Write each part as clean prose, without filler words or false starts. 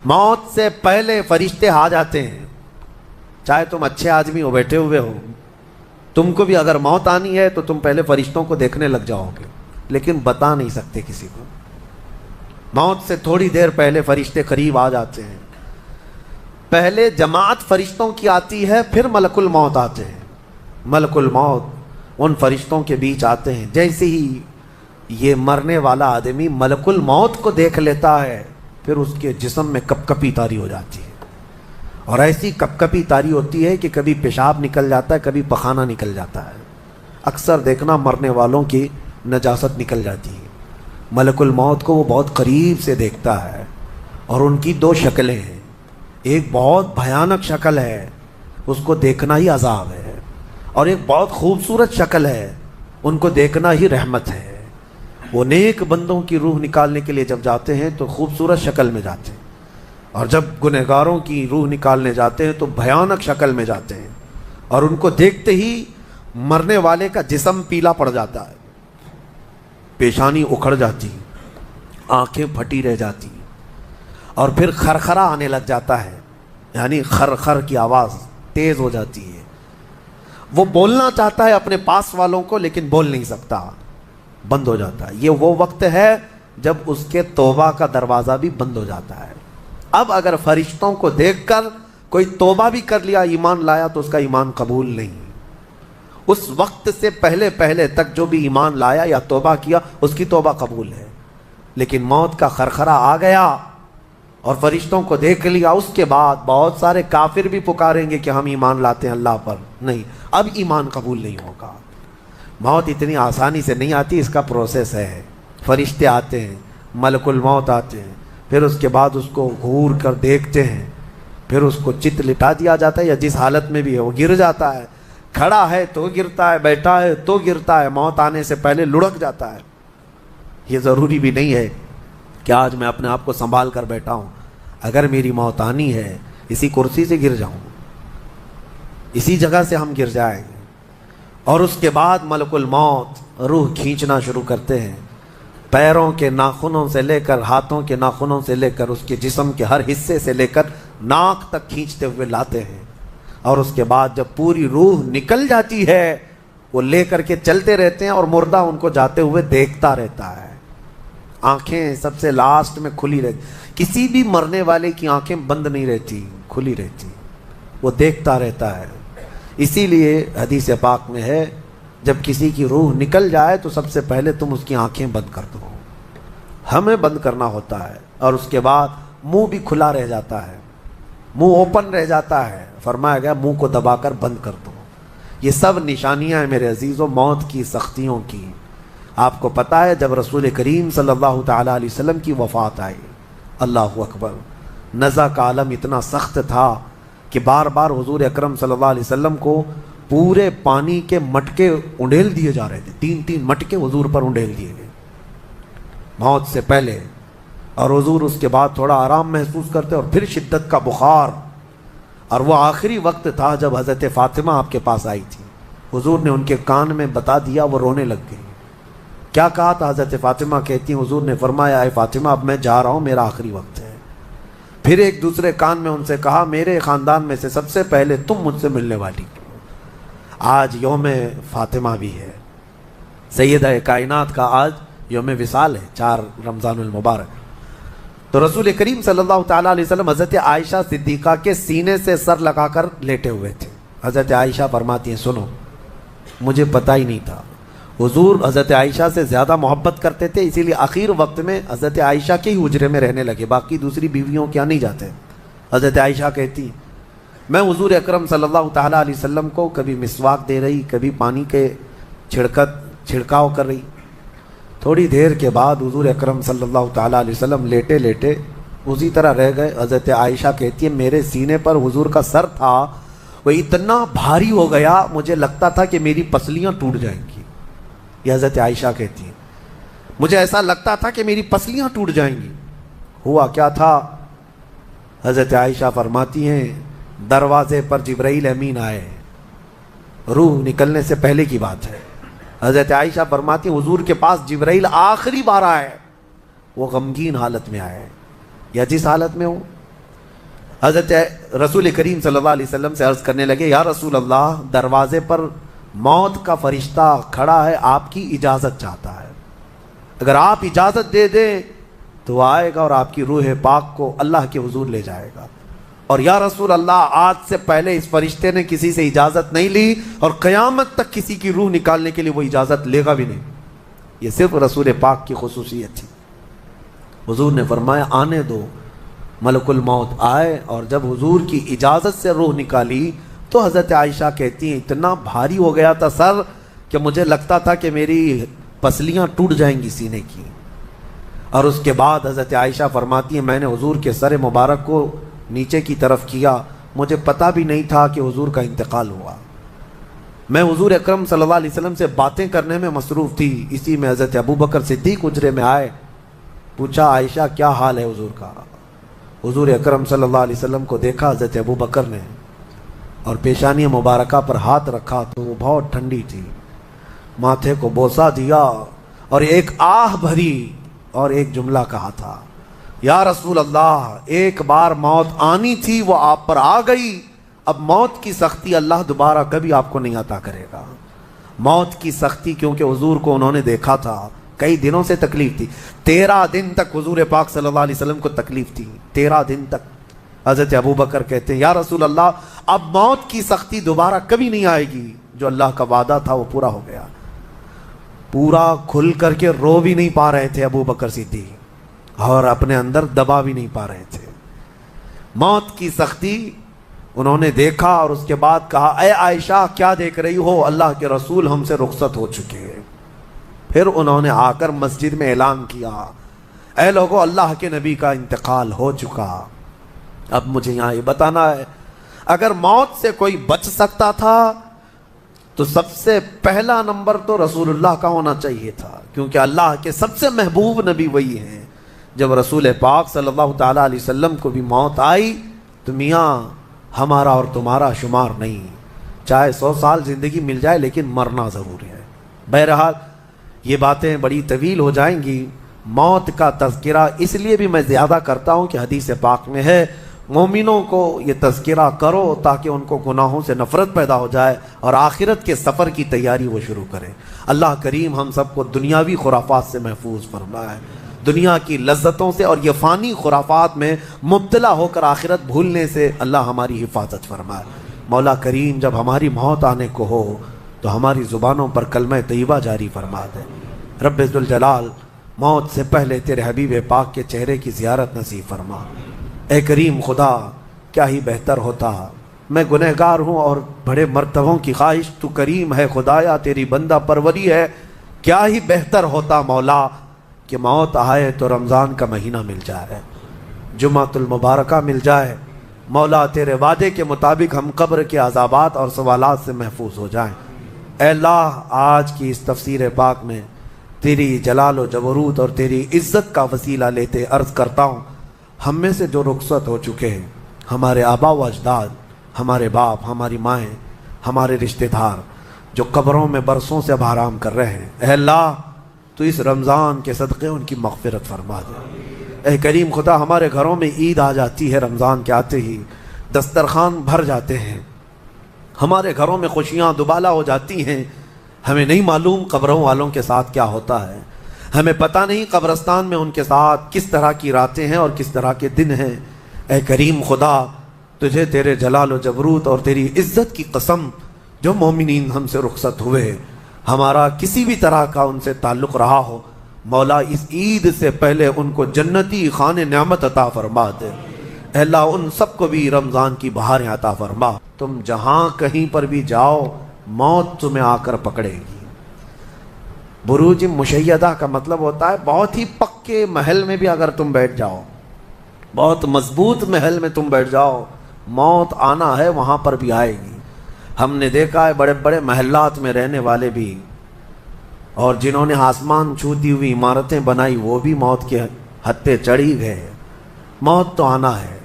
موت سے پہلے فرشتے آ جاتے ہیں. چاہے تم اچھے آدمی ہو, بیٹھے ہوئے ہو, تم کو بھی اگر موت آنی ہے تو تم پہلے فرشتوں کو دیکھنے لگ جاؤ گے, لیکن بتا نہیں سکتے کسی کو. موت سے تھوڑی دیر پہلے فرشتے قریب آ جاتے ہیں. پہلے جماعت فرشتوں کی آتی ہے, پھر ملک الموت آتے ہیں. ملک الموت ان فرشتوں کے بیچ آتے ہیں. جیسے ہی یہ مرنے والا آدمی ملک الموت کو دیکھ لیتا ہے, پھر اس کے جسم میں کپ کپی طاری ہو جاتی ہے. اور ایسی کپ کپی طاری ہوتی ہے کہ کبھی پیشاب نکل جاتا ہے, کبھی پخانہ نکل جاتا ہے. اکثر دیکھنا مرنے والوں کی نجاست نکل جاتی ہے. ملک الموت کو وہ بہت قریب سے دیکھتا ہے, اور ان کی دو شکلیں ہیں. ایک بہت بھیانک شکل ہے, اس کو دیکھنا ہی عذاب ہے, اور ایک بہت خوبصورت شکل ہے, ان کو دیکھنا ہی رحمت ہے. وہ نیک بندوں کی روح نکالنے کے لیے جب جاتے ہیں تو خوبصورت شکل میں جاتے ہیں, اور جب گنہگاروں کی روح نکالنے جاتے ہیں تو بھیانک شکل میں جاتے ہیں. اور ان کو دیکھتے ہی مرنے والے کا جسم پیلا پڑ جاتا ہے, پیشانی اکھڑ جاتی, آنکھیں پھٹی رہ جاتی, اور پھر خرخرا آنے لگ جاتا ہے, یعنی خر کی آواز تیز ہو جاتی ہے. وہ بولنا چاہتا ہے اپنے پاس والوں کو, لیکن بول نہیں سکتا, بند ہو جاتا ہے. یہ وہ وقت ہے جب اس کے توبہ کا دروازہ بھی بند ہو جاتا ہے. اب اگر فرشتوں کو دیکھ کر کوئی توبہ بھی کر لیا, ایمان لایا, تو اس کا ایمان قبول نہیں. اس وقت سے پہلے تک جو بھی ایمان لایا یا توبہ کیا, اس کی توبہ قبول ہے. لیکن موت کا خرخرا آ گیا اور فرشتوں کو دیکھ لیا, اس کے بعد بہت سارے کافر بھی پکاریں گے کہ ہم ایمان لاتے ہیں اللہ پر. نہیں, اب ایمان قبول نہیں ہوگا. موت اتنی آسانی سے نہیں آتی, اس کا پروسیس ہے. فرشتے آتے ہیں, ملک الموت آتے ہیں, پھر اس کے بعد اس کو گھور کر دیکھتے ہیں, پھر اس کو چت لٹا دیا جاتا ہے, یا جس حالت میں بھی ہے وہ گر جاتا ہے. کھڑا ہے تو گرتا ہے, بیٹھا ہے تو گرتا ہے, موت آنے سے پہلے لڑک جاتا ہے. یہ ضروری بھی نہیں ہے کہ آج میں اپنے آپ کو سنبھال کر بیٹھا ہوں. اگر میری موت آنی ہے, اسی کرسی سے گر جاؤں, اسی جگہ سے ہم گر جائیں گے. اور اس کے بعد ملک الموت روح کھینچنا شروع کرتے ہیں. پیروں کے ناخنوں سے لے کر, ہاتھوں کے ناخنوں سے لے کر, اس کے جسم کے ہر حصے سے لے کر ناک تک کھینچتے ہوئے لاتے ہیں. اور اس کے بعد جب پوری روح نکل جاتی ہے, وہ لے کر کے چلتے رہتے ہیں, اور مردہ ان کو جاتے ہوئے دیکھتا رہتا ہے. آنکھیں سب سے لاسٹ میں کھلی رہتی. کسی بھی مرنے والے کی آنکھیں بند نہیں رہتی, کھلی رہتی, وہ دیکھتا رہتا ہے. اسی لیے حدیث پاک میں ہے, جب کسی کی روح نکل جائے تو سب سے پہلے تم اس کی آنکھیں بند کر دو. ہمیں بند کرنا ہوتا ہے, اور اس کے بعد منہ بھی کھلا رہ جاتا ہے, منہ اوپن رہ جاتا ہے. فرمایا گیا منہ کو دبا کر بند کر دو. یہ سب نشانیاں ہیں میرے عزیزوں موت کی, سختیوں کی. آپ کو پتہ ہے جب رسول کریم صلی اللہ تعالیٰ علیہ وسلم کی وفات آئی, اللہ اکبر, نزع کا عالم اتنا سخت تھا کہ بار بار حضور اکرم صلی اللہ علیہ وسلم کو پورے پانی کے مٹکے انڈیل دیے جا رہے تھے. 3 مٹکے حضور پر انڈیل دیے گئے موت سے پہلے. اور حضور اس کے بعد تھوڑا آرام محسوس کرتے, اور پھر شدت کا بخار. اور وہ آخری وقت تھا جب حضرت فاطمہ آپ کے پاس آئی تھی. حضور نے ان کے کان میں بتا دیا, وہ رونے لگ گئی. کیا کہا تھا حضرت فاطمہ کہتی ہیں, حضور نے فرمایا اے فاطمہ اب میں جا رہا ہوں, میرا آخری وقت ہے. پھر ایک دوسرے کان میں ان سے کہا میرے خاندان میں سے سب سے پہلے تم مجھ سے ملنے والی. آج یوم فاطمہ بھی ہے, سیدہ کائنات کا آج یوم وصال ہے, 4 رمضان المبارک. تو رسول کریم صلی اللہ تعالیٰ علیہ وسلم حضرت عائشہ صدیقہ کے سینے سے سر لگا کر لیٹے ہوئے تھے. حضرت عائشہ فرماتی ہیں سنو, مجھے پتہ ہی نہیں تھا. حضور حضرت عائشہ سے زیادہ محبت کرتے تھے, اسی لیے آخر وقت میں حضرت عائشہ کے ہی حجرے میں رہنے لگے, باقی دوسری بیویوں کیا نہیں جاتے. حضرت عائشہ کہتی میں حضور اکرم صلی اللہ تعالیٰ علیہ وسلم کو کبھی مسواک دے رہی, کبھی پانی کے چھڑکاؤ کر رہی. تھوڑی دیر کے بعد حضور اکرم صلی اللہ تعالیٰ علیہ وسلم لیٹے لیٹے اسی طرح رہ گئے. حضرت عائشہ کہتی ہے میرے سینے پر حضور کا سر تھا, وہ اتنا بھاری ہو گیا مجھے لگتا تھا کہ میری پسلیاں ٹوٹ جائیں گی. یہ حضرت عائشہ کہتی ہیں مجھے ایسا لگتا تھا کہ میری پسلیاں ٹوٹ جائیں گی. ہوا کیا تھا؟ حضرت عائشہ فرماتی ہیں دروازے پر جبرائیل امین آئے, روح نکلنے سے پہلے کی بات ہے. حضرت عائشہ فرماتی ہیں حضور کے پاس جبرائیل آخری بار آئے, وہ غمگین حالت میں آئے, یا جس حالت میں ہو حضرت رسول کریم صلی اللہ علیہ وسلم سے عرض کرنے لگے یا رسول اللہ دروازے پر موت کا فرشتہ کھڑا ہے، آپ کی اجازت چاہتا ہے، اگر آپ اجازت دے دیں تو وہ آئے گا اور آپ کی روح پاک کو اللہ کے حضور لے جائے گا۔ اور یا رسول اللہ آج سے پہلے اس فرشتے نے کسی سے اجازت نہیں لی اور قیامت تک کسی کی روح نکالنے کے لیے وہ اجازت لے گا بھی نہیں، یہ صرف رسول پاک کی خصوصیت تھی۔ حضور نے فرمایا آنے دو، ملک الموت آئے، اور جب حضور کی اجازت سے روح نکالی تو حضرت عائشہ کہتی ہیں اتنا بھاری ہو گیا تھا سر کہ مجھے لگتا تھا کہ میری پسلیاں ٹوٹ جائیں گی سینے کی۔ اور اس کے بعد حضرت عائشہ فرماتی ہیں میں نے حضور کے سر مبارک کو نیچے کی طرف کیا، مجھے پتہ بھی نہیں تھا کہ حضور کا انتقال ہوا، میں حضور اکرم صلی اللہ علیہ وسلم سے باتیں کرنے میں مصروف تھی، اسی میں حضرت ابوبکر صدیق حجرے میں آئے، پوچھا عائشہ کیا حال ہے حضور کا؟ حضور اکرم صلی اللہ علیہ وسلم کو دیکھا حضرت ابوبکر نے اور پیشانی مبارکہ پر ہاتھ رکھا تو وہ بہت ٹھنڈی تھی، ماتھے کو بوسہ دیا اور ایک آہ بھری اور ایک جملہ کہا تھا یا رسول اللہ ایک بار موت آنی تھی وہ آپ پر آ گئی، اب موت کی سختی اللہ دوبارہ کبھی آپ کو نہیں عطا کرے گا۔ موت کی سختی کیونکہ حضور کو انہوں نے دیکھا تھا، کئی دنوں سے تکلیف تھی، 13 دن تک حضور پاک صلی اللہ علیہ وسلم کو تکلیف تھی، 13 دن تک۔ حضرت ابوبکر کہتے ہیں یا رسول اللہ اب موت کی سختی دوبارہ کبھی نہیں آئے گی، جو اللہ کا وعدہ تھا وہ پورا ہو گیا۔ پورا کھل کر کے رو بھی نہیں پا رہے تھے ابوبکر صدیق اور اپنے اندر دبا بھی نہیں پا رہے تھے۔ موت کی سختی انہوں نے دیکھا اور اس کے بعد کہا اے عائشہ کیا دیکھ رہی ہو، اللہ کے رسول ہم سے رخصت ہو چکے ہیں۔ پھر انہوں نے آ کر مسجد میں اعلان کیا اے لوگو اللہ کے نبی کا انتقال ہو چکا۔ اب مجھے یہاں یہ بتانا ہے اگر موت سے کوئی بچ سکتا تھا تو سب سے پہلا نمبر تو رسول اللہ کا ہونا چاہیے تھا، کیونکہ اللہ کے سب سے محبوب نبی وہی ہیں۔ جب رسول پاک صلی اللہ تعالیٰ علیہ وسلم کو بھی موت آئی تو میاں ہمارا اور تمہارا شمار نہیں، چاہے 100 سال زندگی مل جائے لیکن مرنا ضروری ہے۔ بہرحال یہ باتیں بڑی طویل ہو جائیں گی، موت کا تذکرہ اس لیے بھی میں زیادہ کرتا ہوں کہ حدیث پاک میں ہے مومنوں کو یہ تذکرہ کرو تاکہ ان کو گناہوں سے نفرت پیدا ہو جائے اور آخرت کے سفر کی تیاری وہ شروع کریں۔ اللہ کریم ہم سب کو دنیاوی خرافات سے محفوظ فرمائے، دنیا کی لذتوں سے اور یہ فانی خرافات میں مبتلا ہو کر آخرت بھولنے سے اللہ ہماری حفاظت فرمائے۔ مولا کریم جب ہماری موت آنے کو ہو تو ہماری زبانوں پر کلمہ طیبہ جاری فرما دے۔ رب ذوالجلال موت سے پہلے تیرے حبیب پاک کے چہرے کی زیارت نصیب فرما۔ اے کریم خدا کیا ہی بہتر ہوتا، میں گنہگار ہوں اور بڑے مرتبوں کی خواہش، تو کریم ہے خدایا تیری بندہ پروری ہے، کیا ہی بہتر ہوتا مولا کہ موت آئے تو رمضان کا مہینہ مل جائے، جمعۃ المبارکہ مل جائے، مولا تیرے وعدے کے مطابق ہم قبر کے عذابات اور سوالات سے محفوظ ہو جائیں۔ اے اللہ آج کی اس تفسیر پاک میں تیری جلال و جبروت اور تیری عزت کا وسیلہ لیتے عرض کرتا ہوں ہم میں سے جو رخصت ہو چکے ہیں، ہمارے آبا و اجداد، ہمارے باپ، ہماری مائیں، ہمارے رشتہ دار جو قبروں میں برسوں سے اب آرام کر رہے ہیں، اے اللہ تو اس رمضان کے صدقے ان کی مغفرت فرما دے۔ اے کریم خدا ہمارے گھروں میں عید آ جاتی ہے، رمضان کے آتے ہی دسترخوان بھر جاتے ہیں، ہمارے گھروں میں خوشیاں دوبالا ہو جاتی ہیں، ہمیں نہیں معلوم قبروں والوں کے ساتھ کیا ہوتا ہے، ہمیں پتہ نہیں قبرستان میں ان کے ساتھ کس طرح کی راتیں ہیں اور کس طرح کے دن ہیں۔ اے کریم خدا تجھے تیرے جلال و جبروت اور تیری عزت کی قسم جو مومنین ہم سے رخصت ہوئے ہمارا کسی بھی طرح کا ان سے تعلق رہا ہو، مولا اس عید سے پہلے ان کو جنتی خان نعمت عطا فرما دے۔ اے اللہ ان سب کو بھی رمضان کی بہاریں عطا فرما۔ تم جہاں کہیں پر بھی جاؤ موت تمہیں آ کر پکڑے گی۔ بروج مشیدہ کا مطلب ہوتا ہے بہت ہی پکے محل میں بھی اگر تم بیٹھ جاؤ، بہت مضبوط محل میں تم بیٹھ جاؤ، موت آنا ہے وہاں پر بھی آئے گی۔ ہم نے دیکھا ہے بڑے بڑے محلات میں رہنے والے بھی اور جنہوں نے آسمان چھوتی ہوئی عمارتیں بنائی وہ بھی موت کے حد پہ چڑھی گئے۔ موت تو آنا ہے۔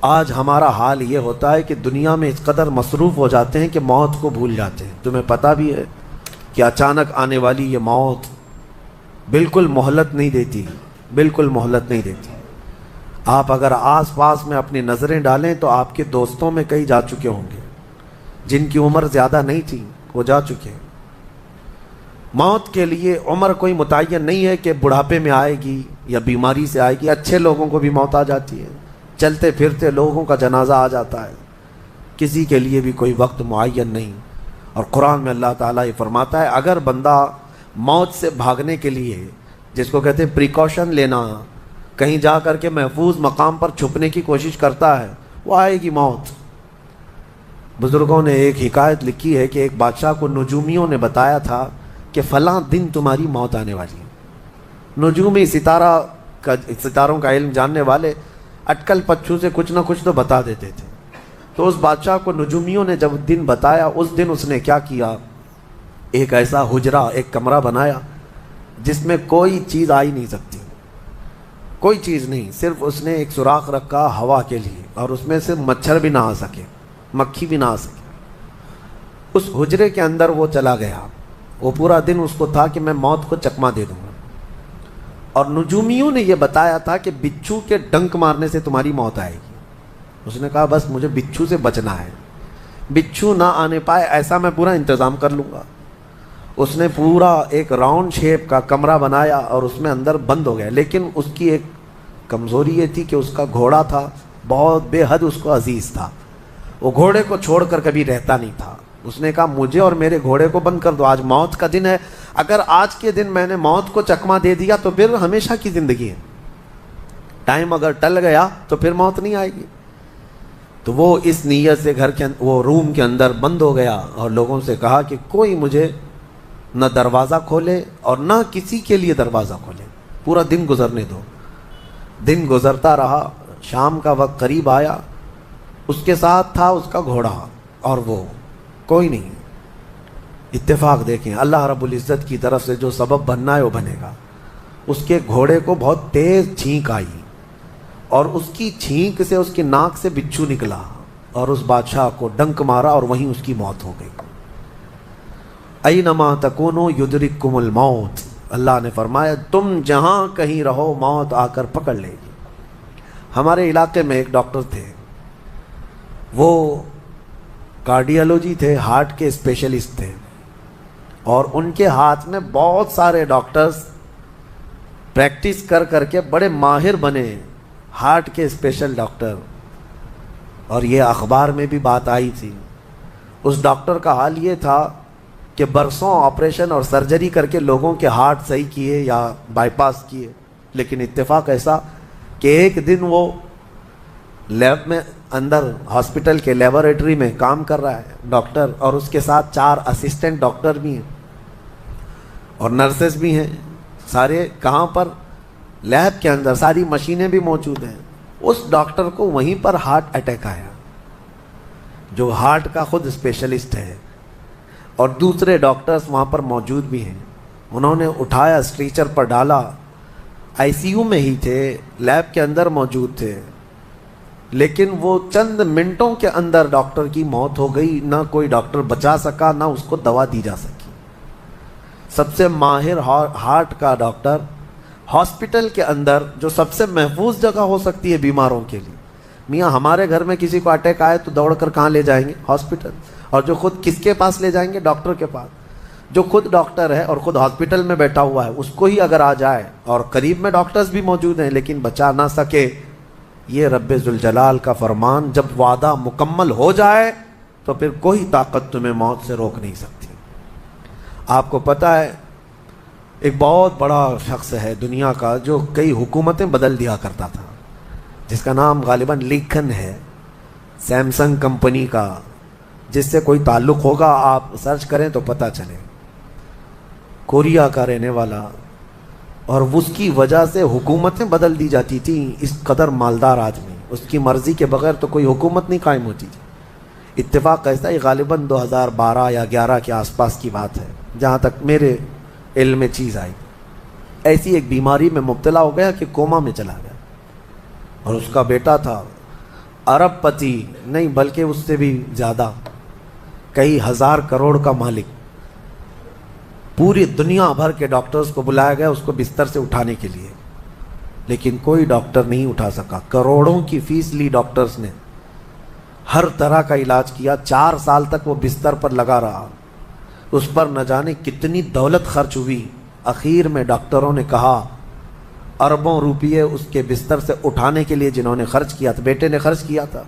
آج ہمارا حال یہ ہوتا ہے کہ دنیا میں اس قدر مصروف ہو جاتے ہیں کہ موت کو بھول جاتے ہیں۔ تمہیں پتہ بھی ہے کہ اچانک آنے والی یہ موت بالکل مہلت نہیں دیتی، بالکل مہلت نہیں دیتی۔ آپ اگر آس پاس میں اپنی نظریں ڈالیں تو آپ کے دوستوں میں کئی جا چکے ہوں گے، جن کی عمر زیادہ نہیں تھی وہ جا چکے۔ موت کے لیے عمر کوئی متعین نہیں ہے کہ بڑھاپے میں آئے گی یا بیماری سے آئے گی، اچھے لوگوں کو بھی موت آ جاتی ہے، چلتے پھرتے لوگوں کا جنازہ آ جاتا ہے، کسی کے لیے بھی کوئی وقت معین نہیں۔ اور قرآن میں اللہ تعالیٰ یہ فرماتا ہے اگر بندہ موت سے بھاگنے کے لیے، جس کو کہتے ہیں پریکاشن لینا، کہیں جا کر کے محفوظ مقام پر چھپنے کی کوشش کرتا ہے، وہ آئے گی موت۔ بزرگوں نے ایک حکایت لکھی ہے کہ ایک بادشاہ کو نجومیوں نے بتایا تھا کہ فلاں دن تمہاری موت آنے والی ہے۔ نجومی ستاروں کا علم جاننے والے اٹکل پچھو سے کچھ نہ کچھ تو بتا دیتے تھے۔ تو اس بادشاہ کو نجومیوں نے جب دن بتایا، اس دن اس نے کیا کیا، ایک ایسا حجرہ، ایک کمرہ بنایا جس میں کوئی چیز آ ہی نہیں سکتی، کوئی چیز نہیں، صرف اس نے ایک سوراخ رکھا ہوا کے لیے، اور اس میں سے مچھر بھی نہ آ سکے، مکھی بھی نہ آ سکے۔ اس حجرے کے اندر وہ چلا گیا، وہ پورا دن اس کو تھا کہ میں موت کو چکما دے دوں گا، اور نجومیوں نے یہ بتایا تھا کہ بچھو کے ڈنک مارنے سے تمہاری موت آئے گی۔ اس نے کہا بس مجھے بچھو سے بچنا ہے، بچھو نہ آنے پائے ایسا میں پورا انتظام کر لوں گا۔ اس نے پورا ایک راؤنڈ شیپ کا کمرہ بنایا اور اس میں اندر بند ہو گیا، لیکن اس کی ایک کمزوری یہ تھی کہ اس کا گھوڑا تھا، بہت بے حد اس کو عزیز تھا، وہ گھوڑے کو چھوڑ کر کبھی رہتا نہیں تھا۔ اس نے کہا مجھے اور میرے گھوڑے کو بند کر دو، آج موت کا دن ہے، اگر آج کے دن میں نے موت کو چکما دے دیا تو پھر ہمیشہ کی زندگی ہے، ٹائم اگر ٹل گیا تو پھر موت نہیں آئے گی۔ تو وہ اس نیت سے وہ روم کے اندر بند ہو گیا اور لوگوں سے کہا کہ کوئی مجھے نہ دروازہ کھولے اور نہ کسی کے لیے دروازہ کھولے، پورا دن گزرنے دو۔ دن گزرتا رہا، شام کا وقت قریب آیا، اس کے ساتھ تھا اس کا گھوڑا اور وہ کوئی نہیں۔ اتفاق دیکھیں، اللہ رب العزت کی طرف سے جو سبب بننا ہے وہ بنے گا۔ اس کے گھوڑے کو بہت تیز چھینک آئی اور اس کی چھینک سے اس کی ناک سے بچھو نکلا اور اس بادشاہ کو ڈنک مارا اور وہیں اس کی موت ہو گئی۔ اینما تکونوا یدرککم الموت، اللہ نے فرمایا تم جہاں کہیں رہو موت آ کر پکڑ لے گی۔ ہمارے علاقے میں ایک ڈاکٹر تھے، وہ کارڈیالوجی تھے، ہارٹ کے اسپیشلسٹ تھے، اور ان کے ہاتھ میں بہت سارے ڈاکٹرز پریکٹس کر کر کے بڑے ماہر بنے، ہارٹ کے اسپیشل ڈاکٹر۔ اور یہ اخبار میں بھی بات آئی تھی۔ اس ڈاکٹر کا حال یہ تھا کہ برسوں آپریشن اور سرجری کر کے لوگوں کے ہارٹ صحیح کیے یا بائی پاس کیے، لیکن اتفاق ایسا کہ ایک دن وہ لیب میں اندر ہاسپٹل کے لیبارٹری میں کام کر رہا ہے ڈاکٹر، اور اس کے ساتھ 4 اسسٹنٹ ڈاکٹر بھی ہیں اور نرسز بھی ہیں، سارے کہاں پر، لیب کے اندر، ساری مشینیں بھی موجود ہیں۔ اس ڈاکٹر کو وہیں پر ہارٹ اٹیک آیا، جو ہارٹ کا خود اسپیشلسٹ ہے، اور دوسرے ڈاکٹرز وہاں پر موجود بھی ہیں۔ انہوں نے اٹھایا، اسٹریچر پر ڈالا، آئی سی یو میں ہی تھے، لیب کے اندر موجود تھے، لیکن وہ چند منٹوں کے اندر ڈاکٹر کی موت ہو گئی، نہ کوئی ڈاکٹر بچا سکا، نہ اس کو دوا دی جا سکی۔ سب سے ماہر ہارٹ کا ڈاکٹر ہاسپٹل کے اندر، جو سب سے محفوظ جگہ ہو سکتی ہے بیماروں کے لیے۔ میاں ہمارے گھر میں کسی کو اٹیک آئے تو دوڑ کر کہاں لے جائیں گے؟ ہاسپٹل۔ اور جو خود کس کے پاس لے جائیں گے؟ ڈاکٹر کے پاس۔ جو خود ڈاکٹر ہے اور خود ہاسپٹل میں بیٹھا ہوا ہے، اس کو ہی اگر آ جائے، اور قریب میں ڈاکٹرز بھی موجود ہیں لیکن بچا نہ سکے، یہ رب ذوالجلال کا فرمان، جب وعدہ مکمل ہو جائے تو پھر کوئی طاقت تمہیں موت سے روک نہیں سکتی۔ آپ کو پتہ ہے ایک بہت بڑا شخص ہے دنیا کا جو کئی حکومتیں بدل دیا کرتا تھا، جس کا نام غالباً لنکن ہے، سیمسنگ کمپنی کا، جس سے کوئی تعلق ہوگا آپ سرچ کریں تو پتہ چلے، کوریا کا رہنے والا، اور اس کی وجہ سے حکومتیں بدل دی جاتی تھیں۔ اس قدر مالدار آدمی، اس کی مرضی کے بغیر تو کوئی حکومت نہیں قائم ہوتی تھی۔ اتفاق ایسا ہی غالباً 2012 یا 11 کے آس پاس کی بات ہے، جہاں تک میرے علم میں چیز آئی۔ ایسی ایک بیماری میں مبتلا ہو گیا کہ کوما میں چلا گیا، اور اس کا بیٹا تھا ارب پتی، نہیں بلکہ اس سے بھی زیادہ، کئی ہزار کروڑ کا مالک۔ پوری دنیا بھر کے ڈاکٹرز کو بلایا گیا اس کو بستر سے اٹھانے کے لیے، لیکن کوئی ڈاکٹر نہیں اٹھا سکا. کروڑوں کی فیس لی ڈاکٹرز نے, ہر طرح کا علاج کیا, 4 سال تک وہ بستر پر لگا رہا, اس پر نہ جانے کتنی دولت خرچ ہوئی. اخیر میں ڈاکٹروں نے کہا, اربوں روپیے اس کے بستر سے اٹھانے کے لیے جنہوں نے خرچ کیا تھا, بیٹے نے خرچ کیا تھا,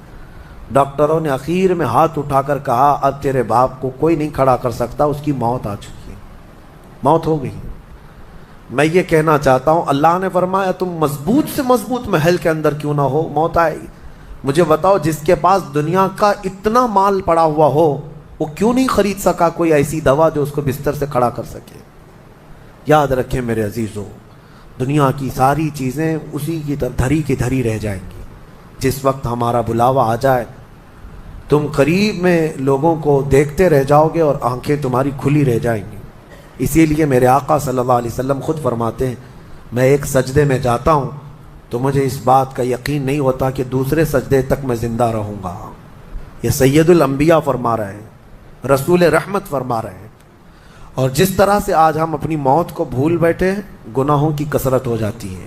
ڈاکٹروں نے اخیر میں ہاتھ اٹھا کر کہا اب تیرے باپ کو کوئی نہیں کھڑا کر سکتا, اس کی موت آ چکی ہے, موت ہو گئی. میں یہ کہنا چاہتا ہوں, اللہ نے فرمایا تم مضبوط سے مضبوط محل کے اندر کیوں نہ ہو, موت آئے گی. مجھے بتاؤ, جس کے پاس دنیا کا اتنا مال پڑا ہوا ہو, وہ کیوں نہیں خرید سکا کوئی ایسی دوا جو اس کو بستر سے کھڑا کر سکے؟ یاد رکھیں میرے عزیزو, دنیا کی ساری چیزیں اسی کی دھری کی دھری رہ جائیں گی. جس وقت ہمارا بلاوا آ جائے, تم قریب میں لوگوں کو دیکھتے رہ جاؤ گے اور آنکھیں تمہاری کھلی رہ جائیں گی. اسی لیے میرے آقا صلی اللہ علیہ وسلم خود فرماتے ہیں, میں ایک سجدے میں جاتا ہوں تو مجھے اس بات کا یقین نہیں ہوتا کہ دوسرے سجدے تک میں زندہ رہوں گا. یہ سید الانبیاء فرما رہے ہیں, رسول رحمت فرما رہے ہیں. اور جس طرح سے آج ہم اپنی موت کو بھول بیٹھے ہیں, گناہوں کی کثرت ہو جاتی ہے,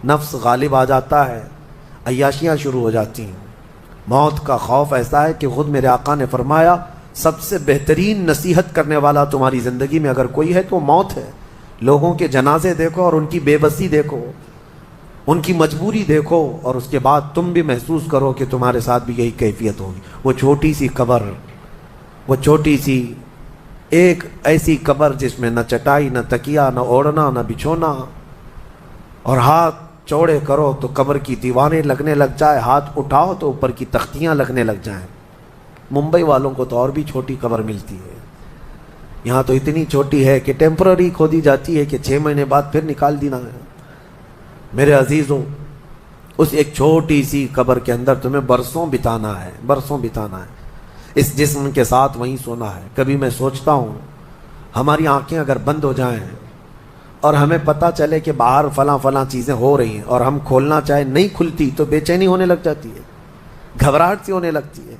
نفس غالب آ جاتا ہے, عیاشیاں شروع ہو جاتی ہیں. موت کا خوف ایسا ہے کہ خود میرے آقا نے فرمایا, سب سے بہترین نصیحت کرنے والا تمہاری زندگی میں اگر کوئی ہے تو موت ہے. لوگوں کے جنازے دیکھو اور ان کی بے بسی دیکھو, ان کی مجبوری دیکھو, اور اس کے بعد تم بھی محسوس کرو کہ تمہارے ساتھ بھی یہی کیفیت ہوگی. وہ چھوٹی سی قبر, وہ چھوٹی سی ایک ایسی قبر جس میں نہ چٹائی, نہ تکیا, نہ اوڑھنا, نہ بچھونا, اور ہاتھ چوڑے کرو تو قبر کی دیواریں لگنے لگ جائے, ہاتھ اٹھاؤ تو اوپر کی تختیاں لگنے لگ جائیں. ممبئی والوں کو تو اور بھی چھوٹی قبر ملتی ہے, یہاں تو اتنی چھوٹی ہے کہ ٹیمپرری کھودی جاتی ہے کہ 6 مہینے بعد پھر نکال دینا ہے. میرے عزیزوں, اس ایک چھوٹی سی قبر کے اندر تمہیں برسوں بتانا ہے, برسوں بتانا ہے. اس جسم کے ساتھ وہیں سونا ہے. کبھی میں سوچتا ہوں, ہماری آنکھیں اگر بند ہو جائیں اور ہمیں پتہ چلے کہ باہر فلاں فلاں چیزیں ہو رہی ہیں اور ہم کھولنا چاہیں نہیں کھلتی, تو بے چینی ہونے لگ جاتی ہے, گھبراہٹ سی ہونے لگتی ہے.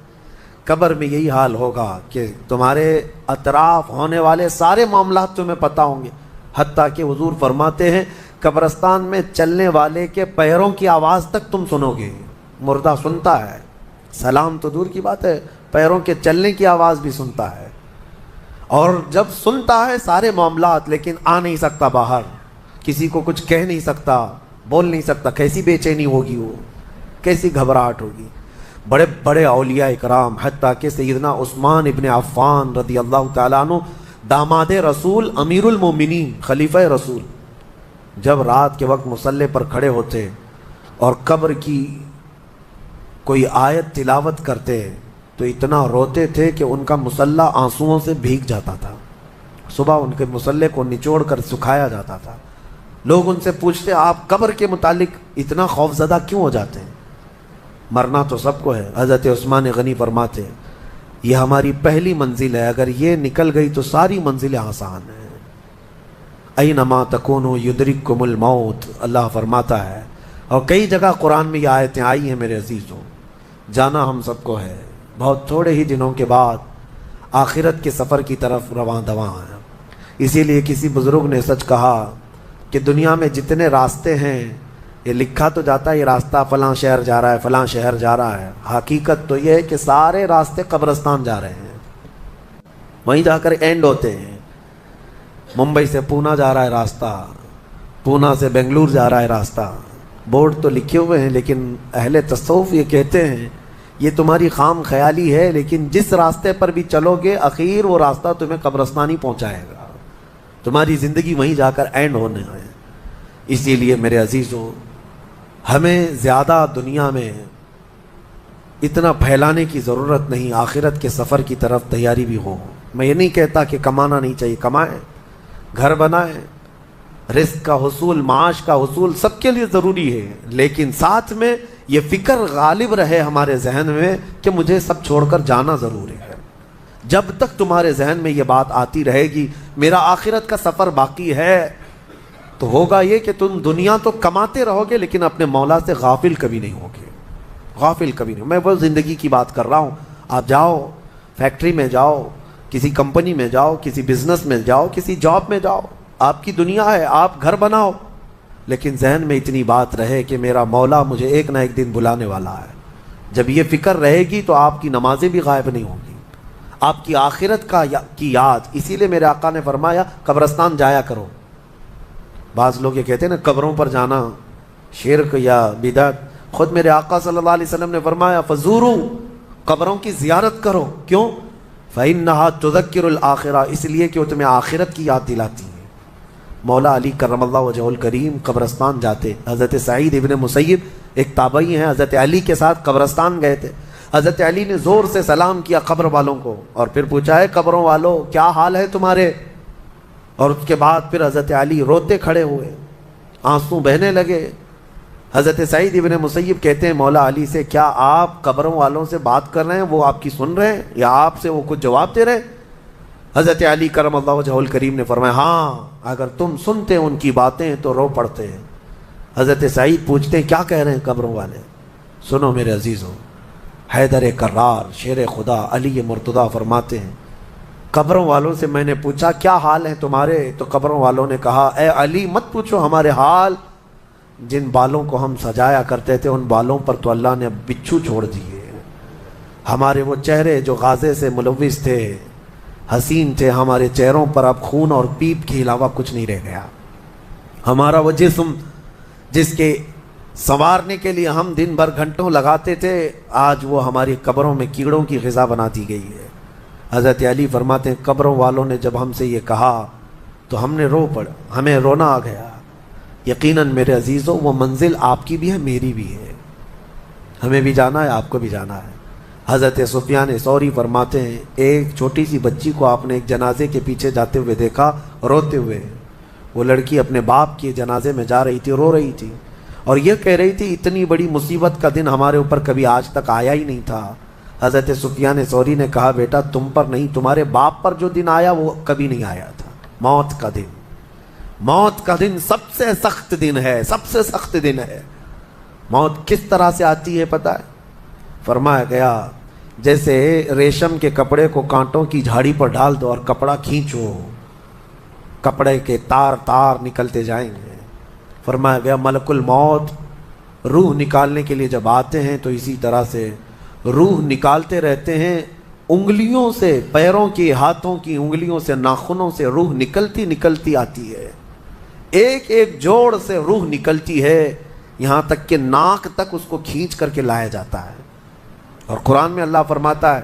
قبر میں یہی حال ہوگا کہ تمہارے اطراف ہونے والے سارے معاملات تمہیں پتہ ہوں گے. حتیٰ کہ حضور فرماتے ہیں, قبرستان میں چلنے والے کے پیروں کی آواز تک تم سنو گے. مردہ سنتا ہے, سلام تو دور کی بات ہے, پیروں کے چلنے کی آواز بھی سنتا ہے. اور جب سنتا ہے سارے معاملات, لیکن آ نہیں سکتا باہر, کسی کو کچھ کہہ نہیں سکتا, بول نہیں سکتا. کیسی بے چینی ہوگی وہ, کیسی گھبراہٹ ہوگی. بڑے بڑے اولیاء اکرام, حتیٰ کہ سیدنا عثمان ابن عفان رضی اللہ تعالیٰ عنہ, داماد رسول, امیر المومنین, خلیفہ رسول, جب رات کے وقت مصلی پر کھڑے ہوتے اور قبر کی کوئی آیت تلاوت کرتے تو اتنا روتے تھے کہ ان کا مصلی آنسوؤں سے بھیگ جاتا تھا. صبح ان کے مصلی کو نچوڑ کر سکھایا جاتا تھا. لوگ ان سے پوچھتے, آپ قبر کے متعلق اتنا خوفزدہ کیوں ہو جاتے ہیں؟ مرنا تو سب کو ہے. حضرت عثمان غنی فرماتے, یہ ہماری پہلی منزل ہے, اگر یہ نکل گئی تو ساری منزلیں آسان ہیں. اینما تکونوا یدرککم الموت, اللہ فرماتا ہے. اور کئی جگہ قرآن میں یہ آیتیں آئی ہیں میرے عزیزوں. جانا ہم سب کو ہے, بہت تھوڑے ہی دنوں کے بعد آخرت کے سفر کی طرف رواں دواں ہیں. اسی لیے کسی بزرگ نے سچ کہا کہ دنیا میں جتنے راستے ہیں, یہ لکھا تو جاتا ہے یہ راستہ فلاں شہر جا رہا ہے, فلاں شہر جا رہا ہے, حقیقت تو یہ ہے کہ سارے راستے قبرستان جا رہے ہیں, وہیں جا کر اینڈ ہوتے ہیں. ممبئی سے پونا جا رہا ہے راستہ, پونا سے بنگلور جا رہا ہے راستہ. بورڈ تو لکھے ہوئے ہیں, لیکن اہل تصوف یہ کہتے ہیں یہ تمہاری خام خیالی ہے, لیکن جس راستے پر بھی چلو گے اخیر وہ راستہ تمہیں قبرستان ہی پہنچائے گا. تمہاری زندگی وہیں جا کر اینڈ ہونے ہے. اسی لیے میرے عزیزوں, ہمیں زیادہ دنیا میں اتنا پھیلانے کی ضرورت نہیں. آخرت کے سفر کی طرف تیاری بھی ہو. میں یہ نہیں کہتا کہ کمانا نہیں چاہیے, کمائیں, گھر بنائیں, رزق کا حصول, معاش کا حصول سب کے لیے ضروری ہے, لیکن ساتھ میں یہ فکر غالب رہے ہمارے ذہن میں کہ مجھے سب چھوڑ کر جانا ضروری ہے. جب تک تمہارے ذہن میں یہ بات آتی رہے گی میرا آخرت کا سفر باقی ہے, تو ہوگا یہ کہ تم دنیا تو کماتے رہو گے لیکن اپنے مولا سے غافل کبھی نہیں ہوگے, غافل کبھی نہیں. میں وہ زندگی کی بات کر رہا ہوں. آپ جاؤ, فیکٹری میں جاؤ, کسی کمپنی میں جاؤ, کسی بزنس میں جاؤ, کسی جاب میں جاؤ, آپ کی دنیا ہے, آپ گھر بناؤ, لیکن ذہن میں اتنی بات رہے کہ میرا مولا مجھے ایک نہ ایک دن بلانے والا ہے. جب یہ فکر رہے گی تو آپ کی نمازیں بھی غائب نہیں ہوں گی، آپ کی آخرت کی یاد. اسی لیے میرے آقا نے فرمایا قبرستان جایا کرو. بعض لوگ یہ کہتے ہیں نا قبروں پر جانا شرک یا بدعت. خود میرے آقا صلی اللہ علیہ وسلم نے فرمایا فزورو، قبروں کی زیارت کرو. کیوں؟ فإنها تذکر الآخرہ، اس لیے کہ وہ تمہیں آخرت کی یاد دلاتی ہیں. مولا علی کرم اللہ وجہہ الکریم قبرستان جاتے. حضرت سعید ابن مسیب ایک تابعی ہیں، حضرت علی کے ساتھ قبرستان گئے تھے. حضرت علی نے زور سے سلام کیا قبر والوں کو اور پھر پوچھا ہے قبروں والوں کیا حال ہے تمہارے. اور اس کے بعد پھر حضرت علی روتے کھڑے ہوئے، آنسو بہنے لگے. حضرت سعید ابن مسیب کہتے ہیں مولا علی سے کیا آپ قبروں والوں سے بات کر رہے ہیں، وہ آپ کی سن رہے ہیں یا آپ سے وہ کچھ جواب دے رہے ہیں؟ حضرت علی کرم اللہ وجہہ الکریم نے فرمایا ہاں، اگر تم سنتے ان کی باتیں تو رو پڑتے ہیں. حضرت سعید پوچھتے ہیں کیا کہہ رہے ہیں قبروں والے؟ سنو میرے عزیزوں، حیدر کرار شیر خدا علی مرتضیٰ فرماتے ہیں قبروں والوں سے میں نے پوچھا کیا حال ہیں تمہارے، تو قبروں والوں نے کہا اے علی مت پوچھو ہمارے حال، جن بالوں کو ہم سجایا کرتے تھے ان بالوں پر تو اللہ نے بچھو چھوڑ دیے. ہمارے وہ چہرے جو غازے سے ملوث تھے، حسین تھے، ہمارے چہروں پر اب خون اور پیپ کے علاوہ کچھ نہیں رہ گیا. ہمارا وہ جسم جس کے سنوارنے کے لیے ہم دن بھر گھنٹوں لگاتے تھے، آج وہ ہماری قبروں میں کیڑوں کی غذا بنا دی گئی ہے. حضرت علی فرماتے ہیں قبروں والوں نے جب ہم سے یہ کہا تو ہم نے رو پڑا، ہمیں رونا آ گیا. یقیناً میرے عزیزوں وہ منزل آپ کی بھی ہے میری بھی ہے، ہمیں بھی جانا ہے آپ کو بھی جانا ہے. حضرت سفیان ثوری فرماتے ہیں ایک چھوٹی سی بچی کو آپ نے ایک جنازے کے پیچھے جاتے ہوئے دیکھا روتے ہوئے. وہ لڑکی اپنے باپ کے جنازے میں جا رہی تھی، رو رہی تھی اور یہ کہہ رہی تھی اتنی بڑی مصیبت کا دن ہمارے اوپر کبھی آج تک آیا ہی نہیں تھا. حضرت سفیان ثوری نے کہا بیٹا تم پر نہیں، تمہارے باپ پر جو دن آیا وہ کبھی نہیں آیا تھا. موت کا دن، موت کا دن سب سے سخت دن ہے، سب سے سخت دن ہے. موت کس طرح سے آتی ہے پتہ ہے؟ فرمایا گیا جیسے ریشم کے کپڑے کو کانٹوں کی جھاڑی پر ڈال دو اور کپڑا کھینچو، کپڑے کے تار تار نکلتے جائیں گے. فرمایا گیا ملک الموت روح نکالنے کے لیے جب آتے ہیں تو اسی طرح سے روح نکالتے رہتے ہیں. انگلیوں سے، پیروں کی، ہاتھوں کی انگلیوں سے، ناخنوں سے روح نکلتی نکلتی آتی ہے. ایک ایک جوڑ سے روح نکلتی ہے، یہاں تک کہ ناک تک اس کو کھینچ کر کے لایا جاتا ہے. اور قرآن میں اللہ فرماتا ہے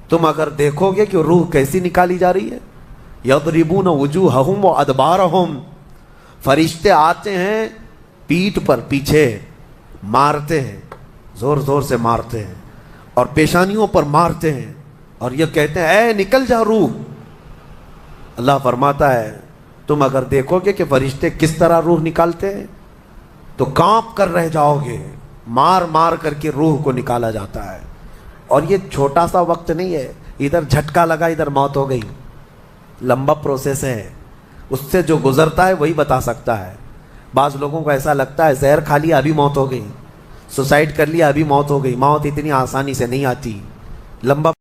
تم اگر دیکھو گے کہ روح کیسی نکالی جا رہی ہے. یضربون وجوہہم وادبارہم، فرشتے آتے ہیں پیٹھ پر، پیچھے مارتے ہیں، زور زور سے مارتے ہیں اور پیشانیوں پر مارتے ہیں اور یہ کہتے ہیں اے نکل جا روح. اللہ فرماتا ہے تم اگر دیکھو گے کہ فرشتے کس طرح روح نکالتے ہیں تو کانپ کر رہ جاؤ گے. مار مار کر کے روح کو نکالا جاتا ہے. اور یہ چھوٹا سا وقت نہیں ہے، ادھر جھٹکا لگا ادھر موت ہو گئی. لمبا پروسیس ہے، اس سے جو گزرتا ہے وہی بتا سکتا ہے. بعض لوگوں کو ایسا لگتا ہے زہر کھا لیا ابھی موت ہو گئی، سوسائڈ کر لیا ابھی موت ہو گئی. موت اتنی آسانی سے نہیں آتی، لمبا